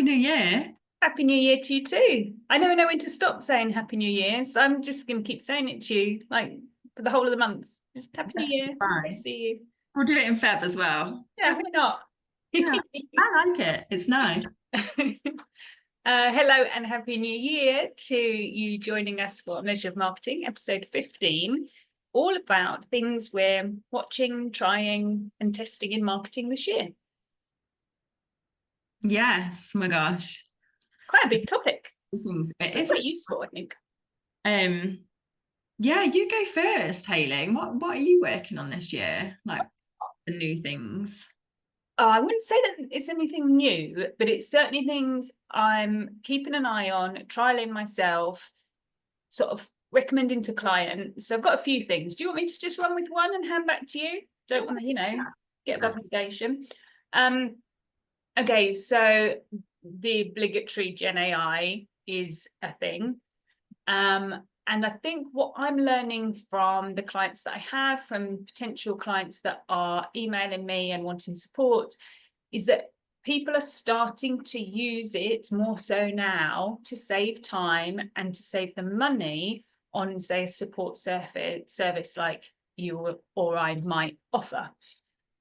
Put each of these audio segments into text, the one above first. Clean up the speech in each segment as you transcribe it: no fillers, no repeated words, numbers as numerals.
New Year. Happy New Year to you too. I never know when to stop saying Happy New Year, so I'm just going to keep saying it to you, like for the whole of the month. Just Happy New Year. It's I fine. see you. We'll do it in Feb as well. Yeah, why not? Yeah, I like it. It's nice. Hello and Happy New Year to you joining us for Measure of Marketing, episode 15, all about things we're watching, trying, and testing in marketing this year. Yes, my gosh. Quite a big topic. It is Quite useful, I think. Yeah, you go first, Hayley. What are you working on this year? Like the new things. I wouldn't say that it's anything new, but it's certainly things I'm keeping an eye on, trialing myself, sort of recommending to clients. So I've got a few things. Do you want me to just run with one and hand back to you? Don't want to, get above the station. Okay, so the obligatory Gen AI is a thing. And I think what I'm learning from the clients that I have, from potential clients that are emailing me and wanting support, is that people are starting to use it more so now to save time and to save them money on, say, a support service like you or I might offer.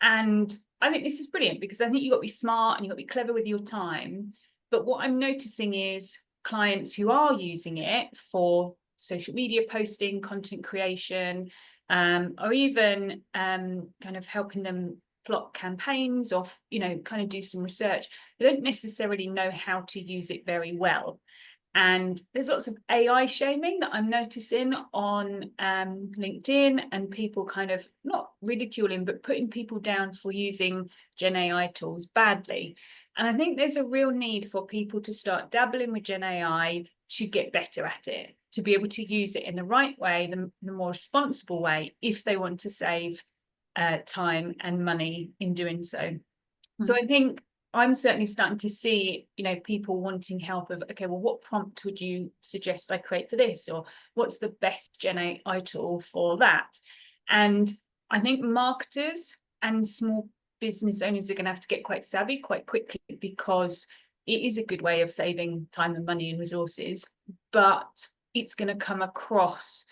And I think this is brilliant because I think you've got to be smart and you've got to be clever with your time. But what I'm noticing is clients who are using it for social media posting, content creation, or even kind of helping them plot campaigns or, kind of do some research. They don't necessarily know how to use it very well. And there's lots of AI shaming that I'm noticing on LinkedIn, and people kind of not ridiculing, but putting people down for using Gen AI tools badly. And I think there's a real need for people to start dabbling with Gen AI to get better at it, to be able to use it in the right way, the more responsible way, if they want to save time and money in doing so. Mm-hmm. So I think I'm certainly starting to see, people wanting help of, okay, well, what prompt would you suggest I create for this? Or what's the best Gen AI tool for that? And I think marketers and small business owners are going to have to get quite savvy quite quickly, because it is a good way of saving time and money and resources, but it's going to come across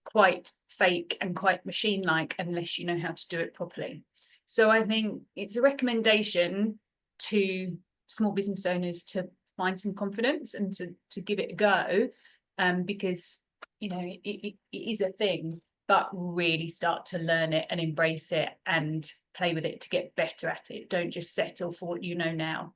quite fake and quite machine-like unless you know how to do it properly. So I think it's a recommendation to small business owners to find some confidence and to give it a go, because it is a thing, but really start to learn it and embrace it and play with it to get better at it. Don't just settle for what you know now,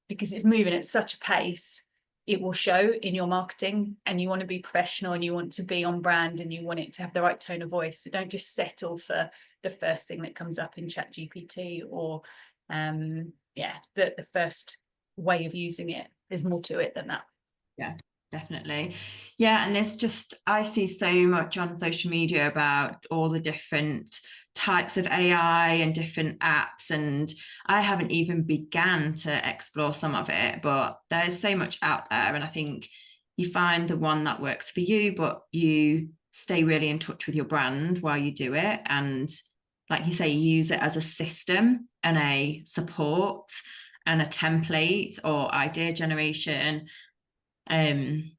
because it's moving at such a pace. It will show in your marketing, and you want to be professional and you want to be on brand and you want it to have the right tone of voice. So don't just settle for the first thing that comes up in ChatGPT or the first way of using it. There's more to it than that. Yeah, definitely. Yeah, and there's just, I see so much on social media about all the different types of AI and different apps, and I haven't even began to explore some of it, but there's so much out there, and I think you find the one that works for you, but you stay really in touch with your brand while you do it, and like you say, use it as a system and a support and a template or idea generation. And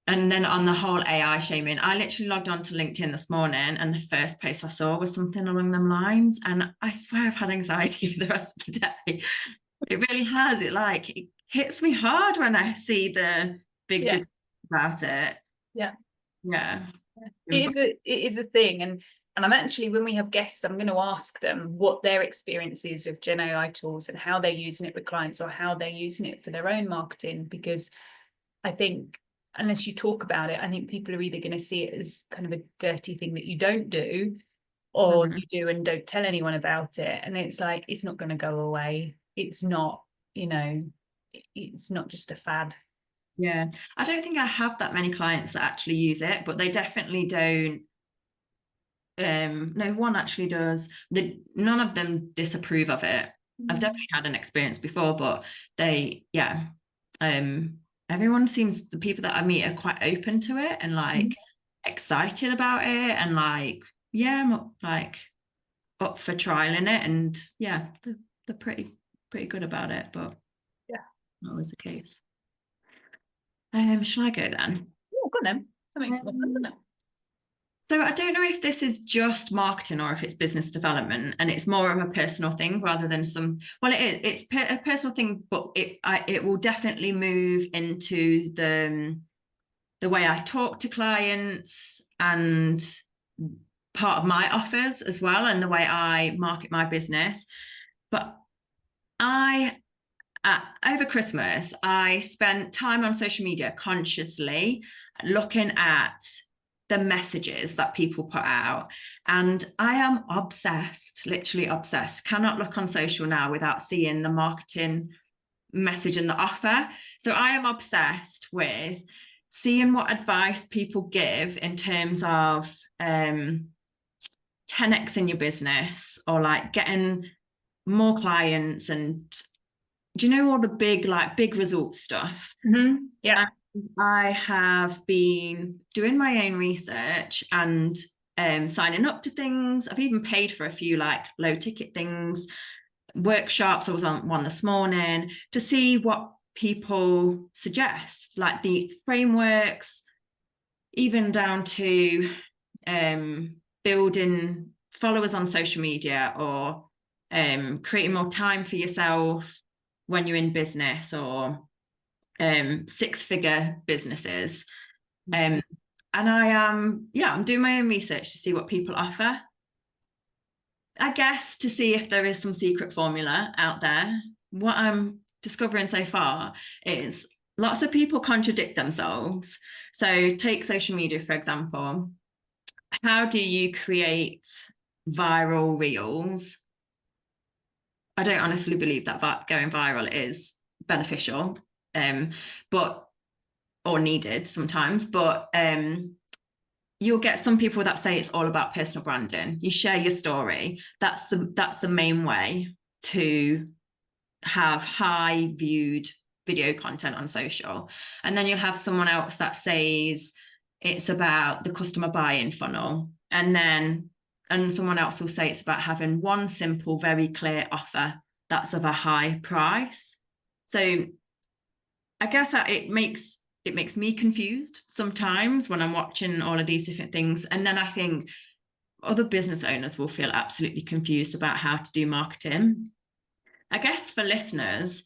then on the whole AI shaming, I literally logged on to LinkedIn this morning and the first post I saw was something along them lines. And I swear I've had anxiety for the rest of the day. It really has. It hits me hard when I see the big debate about it. Yeah. Yeah. It is a thing. And I'm actually, when we have guests, I'm going to ask them what their experience is of Gen AI tools and how they're using it with clients or how they're using it for their own marketing, because I think unless you talk about it, I think people are either going to see it as kind of a dirty thing that you don't do, or you do and don't tell anyone about it. And it's like, it's not going to go away. It's not, it's not just a fad. Yeah. I don't think I have that many clients that actually use it, but they definitely don't. No, one actually does. None of them disapprove of it. I've definitely had an experience before, but everyone seems, the people that I meet are quite open to it and excited about it, and I'm up for trialing it, and they're pretty good about it. But not always the case. Shall I go then? Oh, go on then. That makes sense, doesn't it? So I don't know if this is just marketing or if it's business development, and it's more of a personal thing rather than well, it's a personal thing, but it will definitely move into the way I talk to clients and part of my offers as well, and the way I market my business. But over Christmas, I spent time on social media consciously looking at the messages that people put out. And I am obsessed, literally obsessed. Cannot look on social now without seeing the marketing message and the offer. So I am obsessed with seeing what advice people give in terms of 10x in your business, or like getting more clients, and do you know all the big results stuff? Yeah. I have been doing my own research and signing up to things. I've even paid for a few like low ticket things, workshops. I was on one this morning to see what people suggest, like the frameworks, even down to building followers on social media, or creating more time for yourself when you're in business, or six-figure businesses. And I'm doing my own research to see what people offer. I guess to see if there is some secret formula out there. What I'm discovering so far is lots of people contradict themselves. So take social media, for example. How do you create viral reels? I don't honestly believe that going viral is beneficial, or needed sometimes, but you'll get some people that say it's all about personal branding. You share your story. That's the main way to have high viewed video content on social. And then you'll have someone else that says it's about the customer buy-in funnel. And someone else will say it's about having one simple, very clear offer that's of a high price. So I guess that it makes me confused sometimes when I'm watching all of these different things. And then I think other business owners will feel absolutely confused about how to do marketing. I guess for listeners,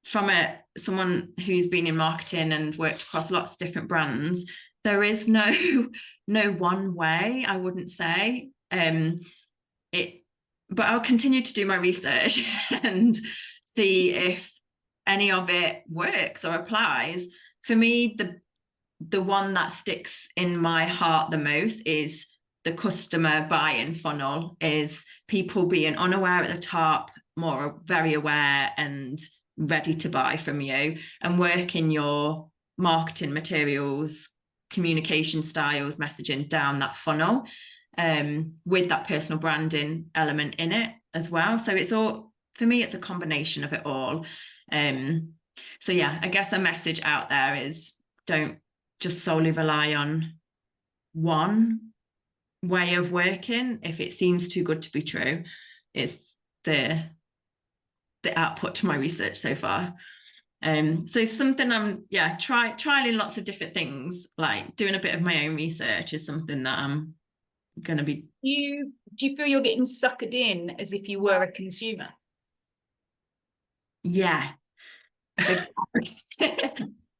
from someone who's been in marketing and worked across lots of different brands, there is no one way, I wouldn't say. But I'll continue to do my research and see if any of it works or applies. For me, the one that sticks in my heart the most is the customer buy-in funnel, is people being unaware at the top, more very aware and ready to buy from you, and working your marketing materials, communication styles, messaging down that funnel, with that personal branding element in it as well. So it's all, for me, it's a combination of it all. So yeah, I guess a message out there is don't just solely rely on one way of working. If it seems too good to be true, it's the output to my research so far. So something I'm trialing lots of different things, like doing a bit of my own research is something that I'm going to be. Do you feel you're getting suckered in as if you were a consumer? Yeah.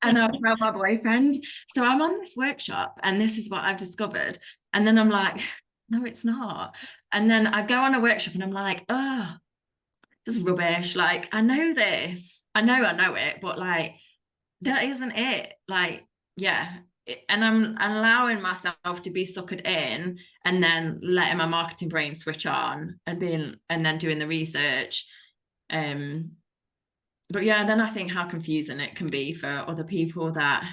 And I'll tell my boyfriend, so I'm on this workshop and this is what I've discovered. And then I'm like, no, it's not. And then I go on a workshop and I'm like, oh, this is rubbish. Like, I know this. I know it, but like, that isn't it. Like, yeah. And I'm allowing myself to be suckered in, and then letting my marketing brain switch on and then doing the research. But yeah, then I think how confusing it can be for other people that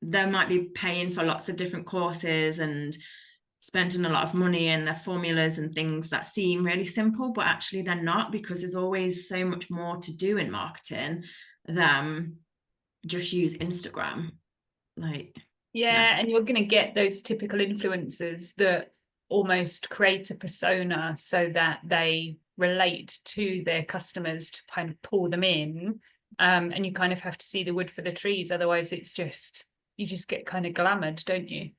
they might be paying for lots of different courses and spending a lot of money in their formulas and things that seem really simple, but actually they're not, because there's always so much more to do in marketing than just use Instagram. Like, yeah, and you're going to get those typical influencers that almost create a persona so that they relate to their customers to kind of pull them in. And you kind of have to see the wood for the trees, otherwise it's just, you just get kind of glamoured, don't you?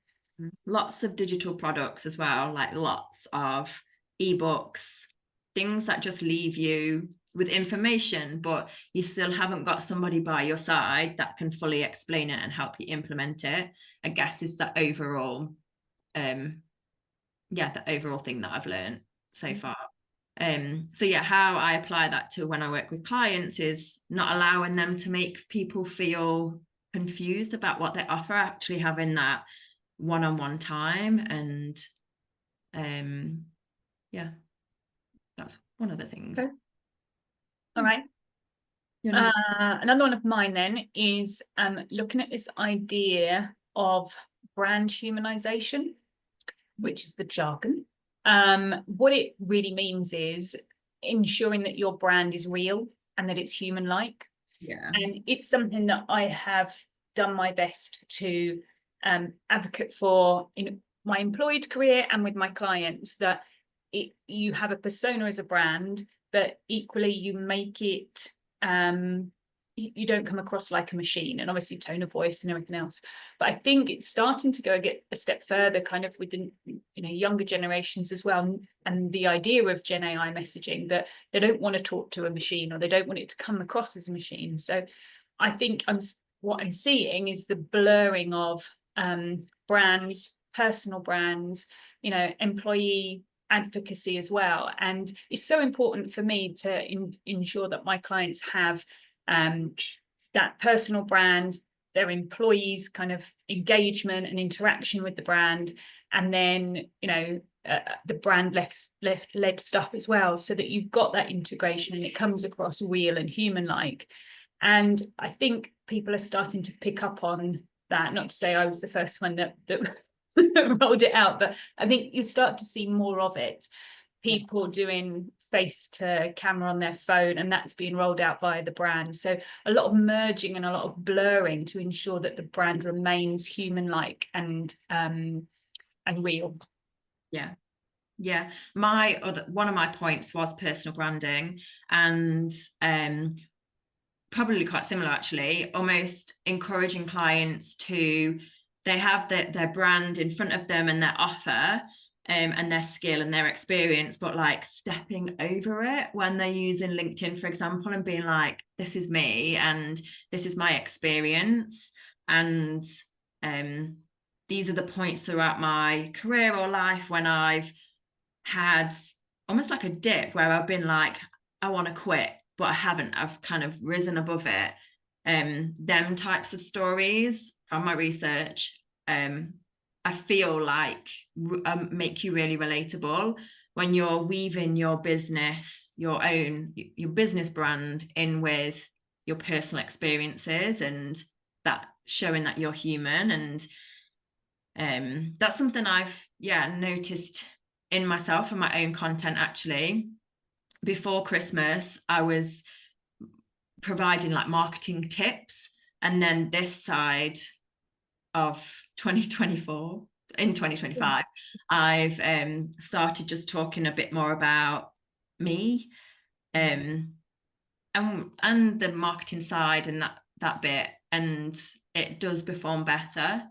Lots of digital products as well, like lots of ebooks, things that just leave you with information, but you still haven't got somebody by your side that can fully explain it and help you implement it. I guess is the overall the overall thing that I've learned so far. So yeah, how I apply that to when I work with clients is not allowing them to make people feel confused about what they offer, actually having that one-on-one time. And yeah, that's one of the things. Okay. All right. Yeah. Another one of mine then is looking at this idea of brand humanization, which is the jargon. What it really means is ensuring that your brand is real and that it's human-like. Yeah. And it's something that I have done my best to advocate for in my employed career and with my clients, that you have a persona as a brand, but equally you make it, you don't come across like a machine, and obviously tone of voice and everything else. But I think it's starting to get a step further, kind of with the younger generations as well, and the idea of Gen AI messaging, that they don't want to talk to a machine, or they don't want it to come across as a machine. So I think what I'm seeing is the blurring of brands, personal brands, employee advocacy as well. And it's so important for me to ensure that my clients have that personal brand, their employees' kind of engagement and interaction with the brand, and then the brand led stuff as well, so that you've got that integration and it comes across real and human-like. And I think people are starting to pick up on that. Not to say I was the first one that rolled it out, but I think you start to see more of it. People doing face to camera on their phone, and that's being rolled out via the brand. So a lot of merging and a lot of blurring to ensure that the brand remains human-like and real. Yeah, one of my points was personal branding, and probably quite similar actually, almost encouraging clients to, they have their brand in front of them and their offer, and their skill and their experience, but like stepping over it when they're using LinkedIn, for example, and being like, this is me and this is my experience, and these are the points throughout my career or life when I've had almost like a dip where I've been like, I want to quit, but I haven't. I've kind of risen above it. Them types of stories from my research, I feel like make you really relatable when you're weaving your business, your business brand in with your personal experiences, and that showing that you're human. And that's something I've noticed in myself and my own content. Actually, before Christmas, I was providing like marketing tips, and then this side of 2024, in 2025, I've started just talking a bit more about me, and the marketing side and that bit, and it does perform better.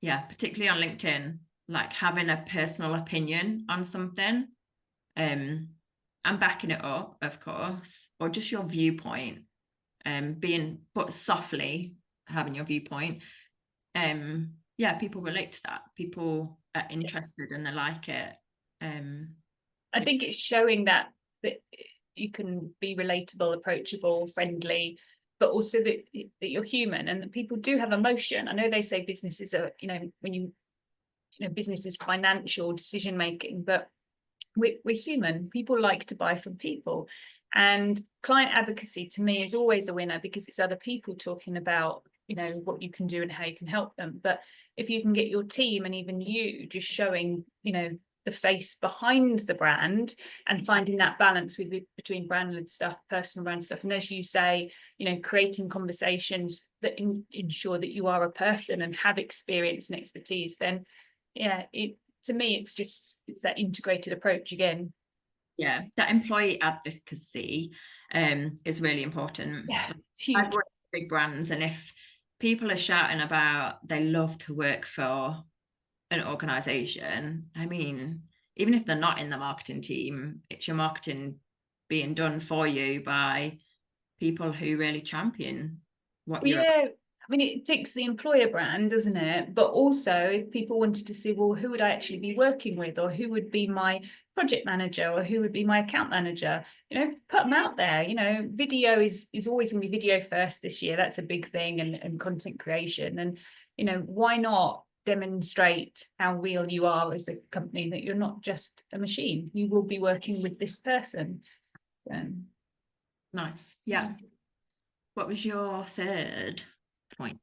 Particularly on LinkedIn, like having a personal opinion on something, and backing it up, of course, or just your viewpoint, but softly having your viewpoint. People relate to that. People are interested and they like it. I think it's showing that you can be relatable, approachable, friendly, but also that you're human and that people do have emotion. I know they say businesses are, when business is financial decision making, but we're human. People like to buy from people, and client advocacy to me is always a winner, because it's other people talking about what you can do and how you can help them. But if you can get your team and even you just showing the face behind the brand and finding that balance between branded stuff, personal brand stuff, and as you say, creating conversations that ensure that you are a person and have experience and expertise, then to me it's that integrated approach again. Yeah, that employee advocacy is really important. Yeah, it's I've huge. worked with big brands, and if people are shouting about they love to work for an organization, I mean, even if they're not in the marketing team, it's your marketing being done for you by people who really champion what Well, you're yeah, I mean, it ticks the employer brand, doesn't it? But also, if people wanted to see, well, who would I actually be working with, or who would be my project manager, or who would be my account manager, put them out there. Video is always going to be video first this year. That's a big thing, and content creation. And why not demonstrate how real you are as a company, that you're not just a machine. You will be working with this person. nice. Yeah. What was your third point?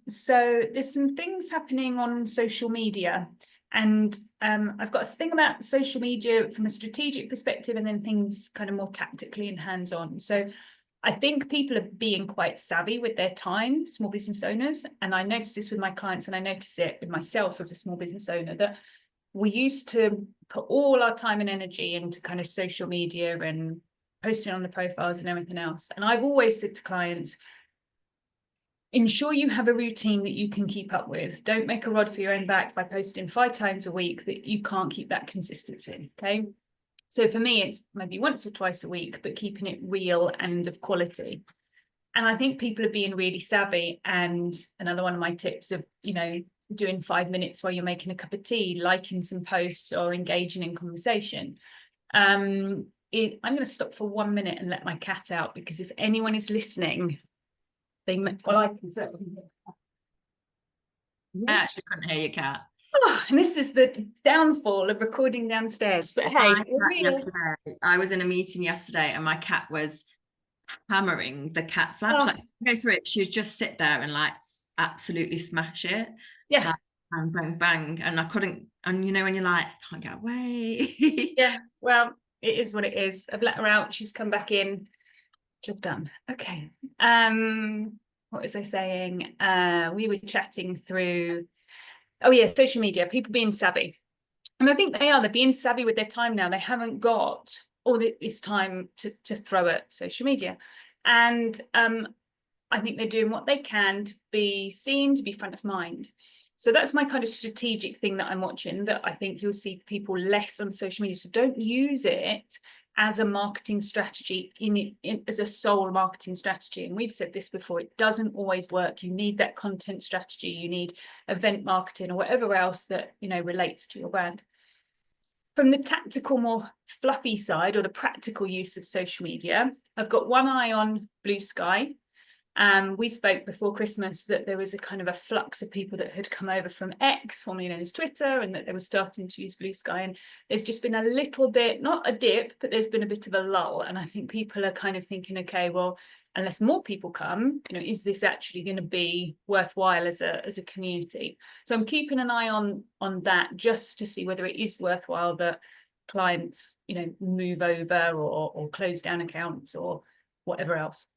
So there's some things happening on social media, and I've got a thing about social media from a strategic perspective, and then things kind of more tactically and hands-on. So I think people are being quite savvy with their time, small business owners, and I notice this with my clients, and I notice it with myself as a small business owner, that we used to put all our time and energy into kind of social media and posting on the profiles and everything else. And I've always said to clients, ensure you have a routine that you can keep up with. Don't make a rod for your own back by posting 5 times a week that you can't keep that consistency. Okay. So for me, it's maybe once or twice a week, but keeping it real and of quality. And I think people are being really savvy. And another one of my tips of, doing 5 minutes while you're making a cup of tea, liking some posts or engaging in conversation. I'm going to stop for 1 minute and let my cat out, because if anyone is listening, I can certainly hear. I actually couldn't hear your cat. Oh, and this is the downfall of recording downstairs. But hey, I was in a meeting yesterday, and my cat was hammering the cat flap. Like, go for it. She would just sit there and like absolutely smash it. Yeah. Like, bang, bang, bang. And I couldn't, and when you're like, I can't get away. Yeah. Well, it is what it is. I've let her out. She's come back in. Job done. Okay. What was I saying? We were chatting through, social media, people being savvy. And I think they're being savvy with their time now. They haven't got all this time to throw at social media. And I think they're doing what they can to be seen, to be front of mind. So that's my kind of strategic thing that I'm watching, that I think you'll see people less on social media. So don't use it as a marketing strategy, as a sole marketing strategy. And we've said this before, it doesn't always work. You need that content strategy. You need event marketing or whatever else that, relates to your brand. From the tactical, more fluffy side, or the practical use of social media, I've got one eye on Blue Sky. We spoke before Christmas that there was a kind of a flux of people that had come over from X, formerly known as Twitter, and that they were starting to use Blue Sky. And there's just been a little bit, not a dip, but there's been a bit of a lull. And I think people are kind of thinking, okay, well, unless more people come, is this actually going to be worthwhile as a community? So I'm keeping an eye on that, just to see whether it is worthwhile that clients, move over or close down accounts or whatever else.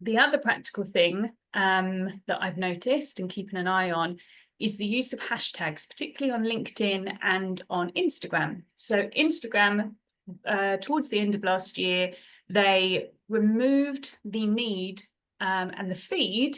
The other practical thing that I've noticed and keeping an eye on is the use of hashtags, particularly on LinkedIn and on Instagram. So Instagram, towards the end of last year, they removed the need and the feed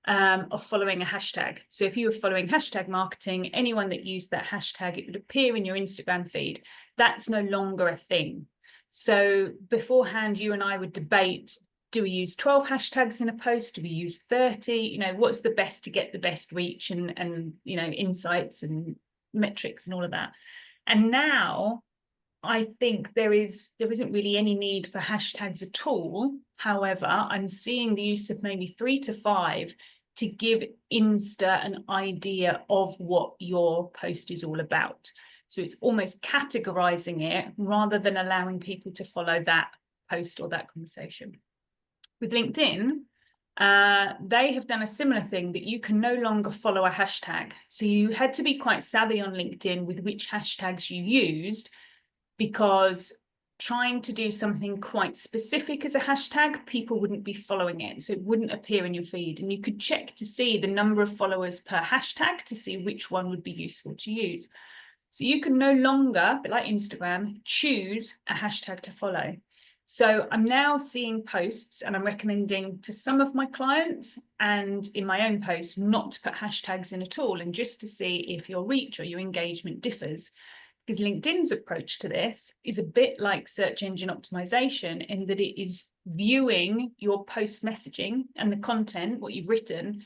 of following a hashtag. So if you were following hashtag marketing, anyone that used that hashtag, it would appear in your Instagram feed. That's no longer a thing. So beforehand, you and I would debate, do we use 12 hashtags in a post? Do we use 30? What's the best to get the best reach and insights and metrics and all of that? And now I think there isn't really any need for hashtags at all. However, I'm seeing the use of maybe 3 to 5 to give Insta an idea of what your post is all about. So it's almost categorizing it rather than allowing people to follow that post or that conversation. With LinkedIn, they have done a similar thing, that you can no longer follow a hashtag. So you had to be quite savvy on LinkedIn with which hashtags you used, because trying to do something quite specific as a hashtag, people wouldn't be following it. So it wouldn't appear in your feed. And you could check to see the number of followers per hashtag to see which one would be useful to use. So you can no longer, but like Instagram, choose a hashtag to follow. So I'm now seeing posts, and I'm recommending to some of my clients and in my own posts not to put hashtags in at all, and just to see if your reach or your engagement differs. Because LinkedIn's approach to this is a bit like search engine optimization, in that it is viewing your post messaging and the content, what you've written,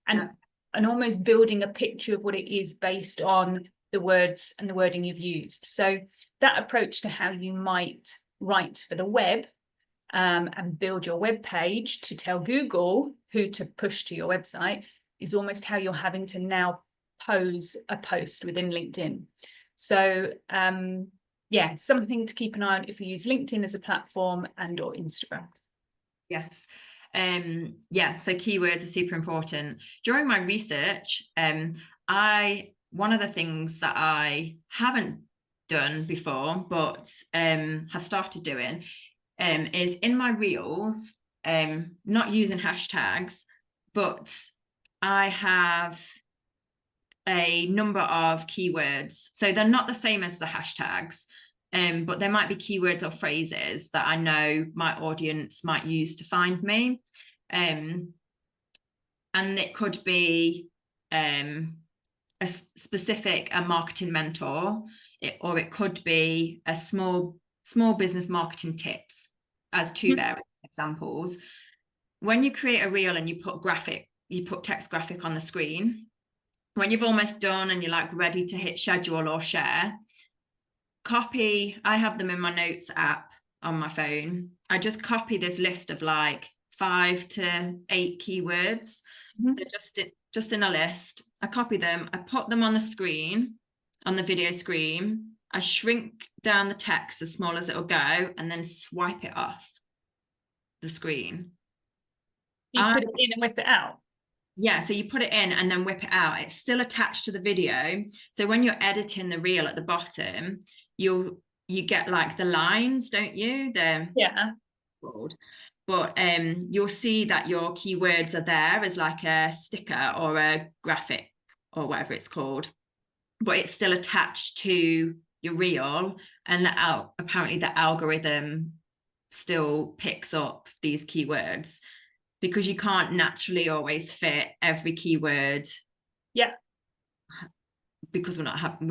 and almost building a picture of what it is based on the words and the wording you've used. So that approach to how you might write for the web and build your web page to tell Google who to push to your website is almost how you're having to now pose a post within LinkedIn. So yeah, something to keep an eye on if you use LinkedIn as a platform and or Instagram. Yes. Yeah, so keywords are super important. During my research, one of the things that I haven't done before, but have started doing, is in my reels, not using hashtags, but I have a number of keywords. So they're not the same as the hashtags, but there might be keywords or phrases that I know my audience might use to find me. And it could be a specific marketing mentor, or it could be a small business marketing tips, as two various examples. When you create a reel and you put text graphic on the screen, when you've almost done and you're like ready to hit schedule or share, I have them in my notes app on my phone. I just copy this list of like 5 to 8 keywords. They're just in a list. I copy them, I put them on the screen, on the video screen. I shrink down the text as small as it'll go, and then swipe it off the screen. You put it in and whip it out. Yeah, so you put it in and then whip it out. It's still attached to the video. So when you're editing the reel at the bottom, you get like the lines, don't you? Yeah. But you'll see that your keywords are there as like a sticker or a graphic or whatever it's called. But it's still attached to your reel, and apparently the algorithm still picks up these keywords, because you can't naturally always fit every keyword. Yeah. Because we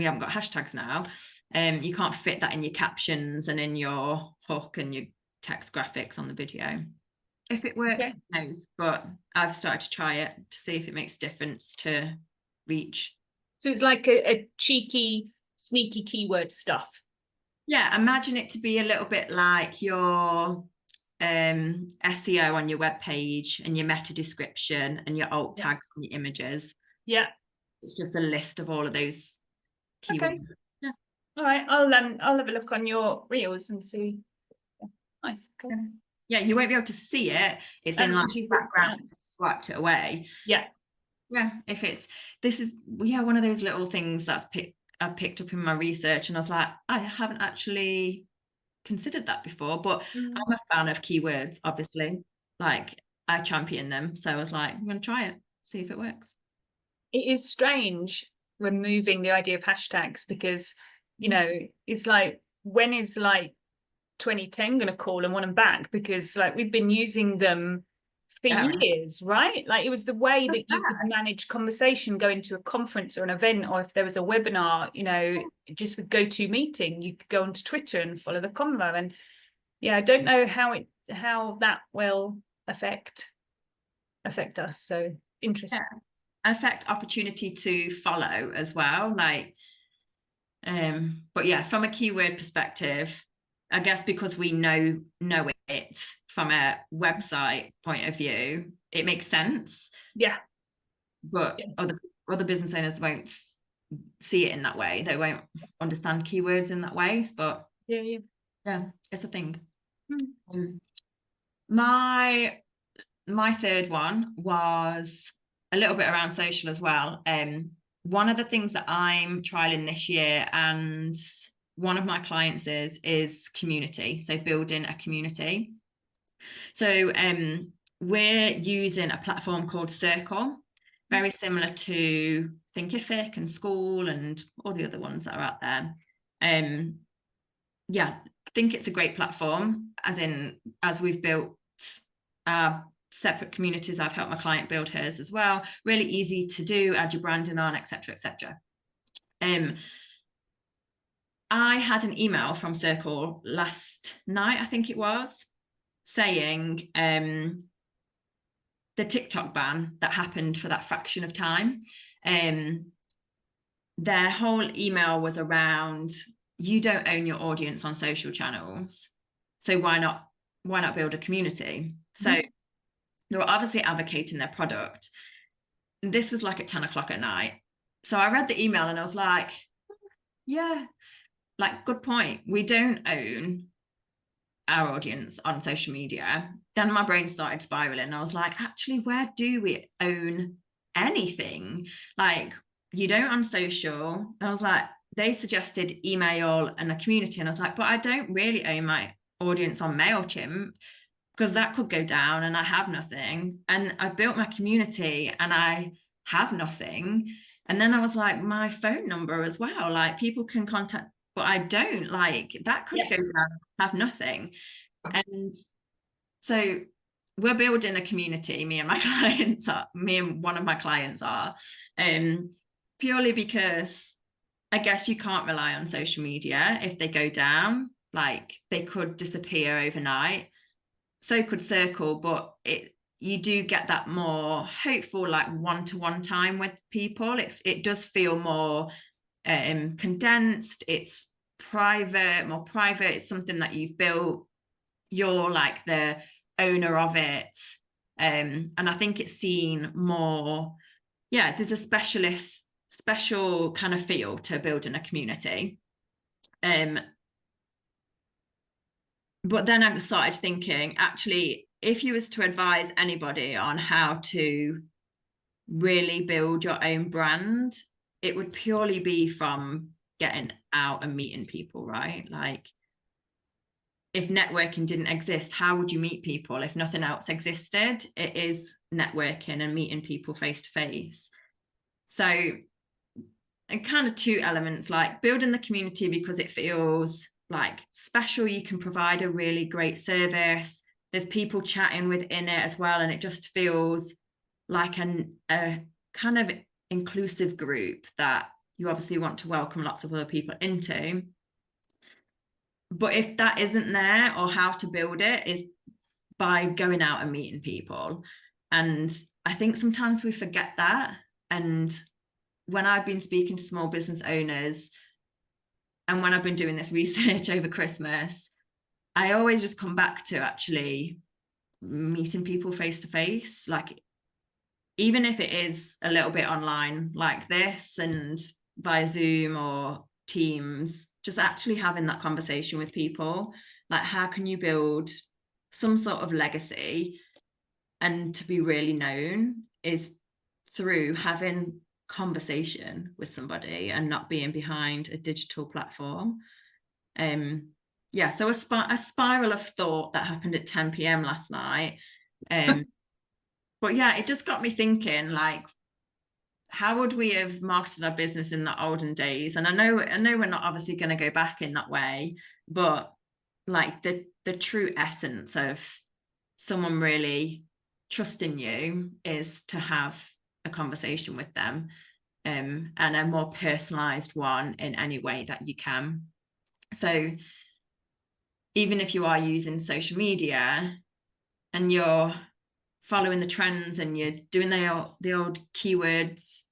haven't got hashtags now. You can't fit that in your captions and in your hook and your text graphics on the video. If it works, who knows? But I've started to try it to see if it makes a difference to reach. So it's like a cheeky, sneaky keyword stuff. Yeah, imagine it to be a little bit like your SEO on your web page and your meta description and your alt tags on your images. Yeah, it's just a list of all of those keywords. Okay. Yeah. All right, I'll have a look on your reels and see. Nice. Cool. Yeah, you won't be able to see it. It's in like the background. Swiped it away. Yeah. Yeah. This is one of those little things I picked up in my research, and I was like, I haven't actually considered that before, but I'm a fan of keywords, obviously. Like, I champion them. So I was like, I'm going to try it, see if it works. It is strange removing the idea of hashtags, because, you know, it's like, when is like 2010 going to call and want them back? Because like we've been using them for years, right? Like, it was the way that you could manage conversation, go into a conference or an event, or if there was a webinar, you know, just with GoToMeeting, you could go onto Twitter and follow the convo. And yeah, I don't know how that will affect us. So interesting. Affect opportunity to follow as well. Like, but yeah, from a keyword perspective, I guess because we know it from a website point of view, it makes sense. Yeah. But other business owners won't see it in that way. They won't understand keywords in that way. But yeah, it's a thing. My third one was a little bit around social as well. One of the things that I'm trialing this year, and one of my clients is community. So building a community. So we're using a platform called Circle, very similar to Thinkific and School and all the other ones that are out there. Yeah, I think it's a great platform, as we've built our separate communities. I've helped my client build hers as well. Really easy to do, add your branding on, etc., etc. I had an email from Circle last night, I think it was, saying the TikTok ban that happened for that fraction of time. Their whole email was around, you don't own your audience on social channels, so why not build a community? So they were obviously advocating their product. This was like at 10 o'clock at night. So I read the email and I was like, yeah, like, good point. We don't own our audience on social media. Then my brain started spiraling. I was like, actually, where do we own anything? Like, you don't on social. I was like, they suggested email and a community. And I was like, but I don't really own my audience on MailChimp, because that could go down and I have nothing. And I built my community and I have nothing. And then I was like, my phone number as well, like, people can contact, but I don't, like, that could go down, have nothing. And so we're building a community, me and one of my clients are, purely because I guess you can't rely on social media. If they go down, like, they could disappear overnight. So could Circle, but you do get that more hopeful, like, one-to-one time with people. It does feel more condensed. It's more private. It's something that you've built. You're like the owner of it, and I think it's seen more. Yeah, there's a special kind of feel to building a community. But then I started thinking, actually, if you was to advise anybody on how to really build your own brand, it would purely be from getting out and meeting people, right? Like, if networking didn't exist, how would you meet people? If nothing else existed, it is networking and meeting people face to face. So, and kind of two elements, like building the community because it feels like special. You can provide a really great service. There's people chatting within it as well. And it just feels like a kind of inclusive group that you obviously want to welcome lots of other people into. But if that isn't there, or how to build it is by going out and meeting people. And I think sometimes we forget that. And when I've been speaking to small business owners, and when I've been doing this research over Christmas, I always just come back to actually meeting people face to face. Like, even if it is a little bit online like this and via Zoom or Teams, just actually having that conversation with people. Like, how can you build some sort of legacy and to be really known is through having conversation with somebody and not being behind a digital platform. Yeah, so a spiral of thought that happened at 10 p.m. last night. But yeah, it just got me thinking, like, how would we have marketed our business in the olden days? And I know we're not obviously going to go back in that way, but like the true essence of someone really trusting you is to have a conversation with them, and a more personalized one in any way that you can. So even if you are using social media and you're following the trends and you're doing the old keywords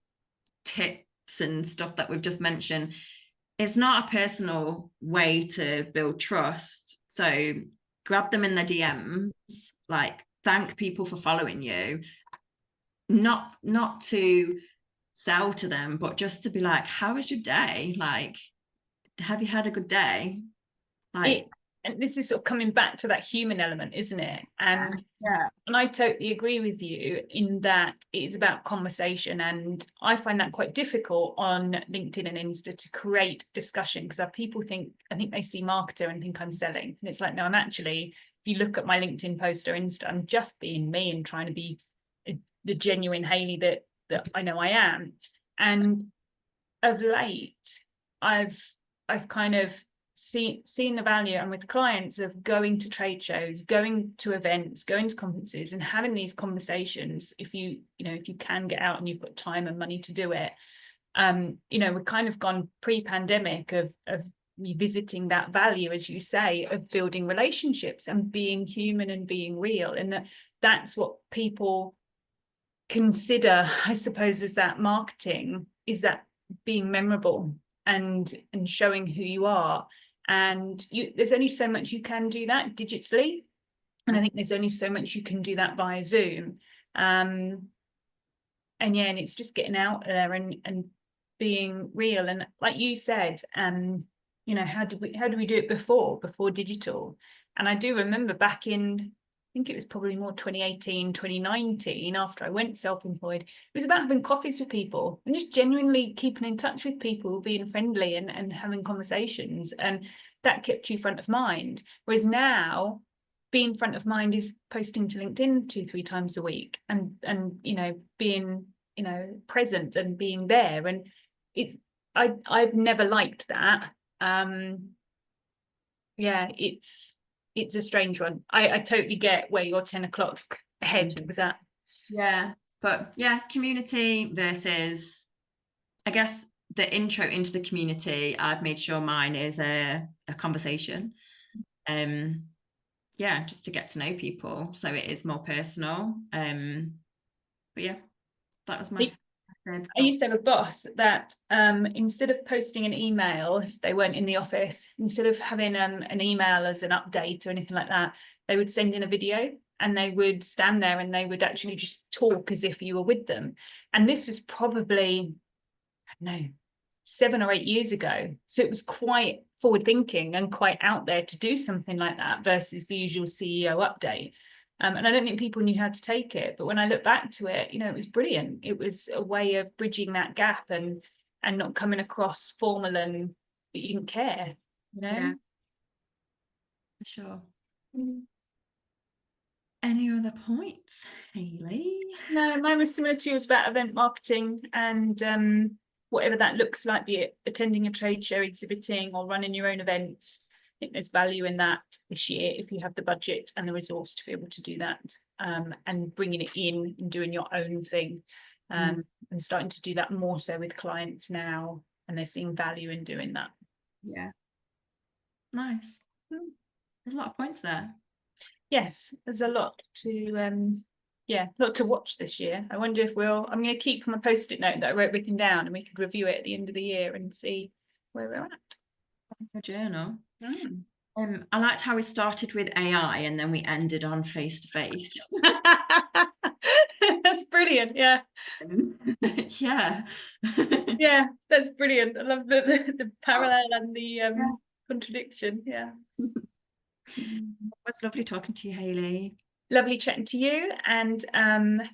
tips and stuff that we've just mentioned, it's not a personal way to build trust. So grab them in the DMs, like, thank people for following you, not to sell to them, but just to be like, how was your day? Like, have you had a good day? Like, and this is sort of coming back to that human element, isn't it? And I totally agree with you in that it is about conversation, and I find that quite difficult on LinkedIn and Insta to create discussion, because people I think they see marketer and think I'm selling, and it's like, no, I'm actually, if you look at my LinkedIn post or Insta, I'm just being me and trying to be the genuine Hayley that I know I am. And of late, I've kind of seen the value, and with clients, of going to trade shows, going to events, going to conferences, and having these conversations. If you can get out and you've got time and money to do it, we've kind of gone pre-pandemic of revisiting that value, as you say, of building relationships and being human and being real, and that's what people consider, I suppose, as that marketing, is that being memorable and showing who you are. And there's only so much you can do that digitally, and I think there's only so much you can do that via Zoom. And it's just getting out there and being real. And like you said, how do we do it before digital? And I do remember back in, I think it was probably more 2018, 2019, after I went self-employed, it was about having coffees with people and just genuinely keeping in touch with people, being friendly and having conversations, and that kept you front of mind. Whereas now, being front of mind is posting to LinkedIn 2-3 times a week, and being present and being there. And I've never liked that. It's a strange one. I totally get where your 10 o'clock head was at. Yeah, but yeah, community versus, I guess, the intro into the community, I've made sure mine is a conversation. Just to get to know people, so it is more personal. But yeah, that was my I used to have a boss that instead of posting an email if they weren't in the office, instead of having an email as an update or anything like that, they would send in a video, and they would stand there and they would actually just talk as if you were with them. And this was probably, I don't know, 7 or 8 years ago. So it was quite forward thinking and quite out there to do something like that versus the usual CEO update. And I don't think people knew how to take it. But when I look back to it, it was brilliant. It was a way of bridging that gap and not coming across formal and that you didn't care, Yeah, for sure. Any other points, Hayley? No, mine was similar to yours about event marketing and whatever that looks like, be it attending a trade show, exhibiting, or running your own events. I think there's value in that this year if you have the budget and the resource to be able to do that, and bringing it in and doing your own thing, and starting to do that more so with clients now, and they're seeing value in doing that. Yeah, nice. There's a lot of points there. Yes, there's a lot to lot to watch this year. I wonder if I'm going to keep my post-it note that I wrote written down, and we could review it at the end of the year and see where we're at. A journal. I liked how we started with AI and then we ended on face-to-face. That's brilliant. Yeah. Yeah, that's brilliant. I love the parallel and the contradiction. Yeah. It was lovely talking to you, Hayley. Lovely chatting to you, and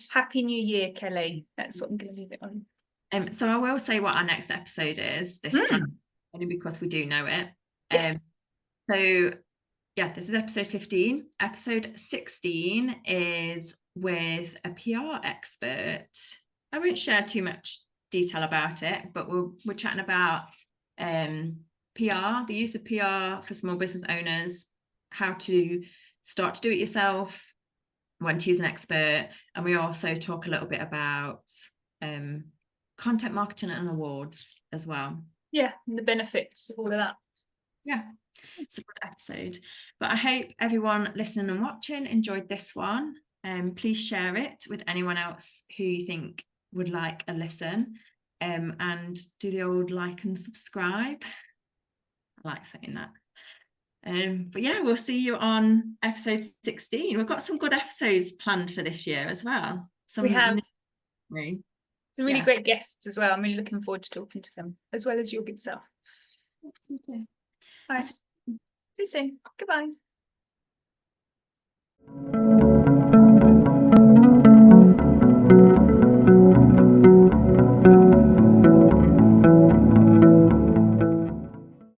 Happy New Year, Kelly. That's what I'm going to leave it on. So I will say what our next episode is this time, only because we do know it. Yes. So yeah, this is episode 15. Episode 16 is with a PR expert. I won't share too much detail about it, but we're chatting about PR, the use of PR for small business owners, how to start to do it yourself, when to use an expert, and we also talk a little bit about content marketing and awards as well. Yeah, and the benefits of all of that. Yeah, it's a good episode. But I hope everyone listening and watching enjoyed this one. Please share it with anyone else who you think would like a listen, and do the old like and subscribe. I like saying that. But yeah, we'll see you on episode 16. We've got some good episodes planned for this year as well. We have some really great guests as well. I'm really looking forward to talking to them, as well as your good self. Yes, me too. All right. See you soon. Goodbye.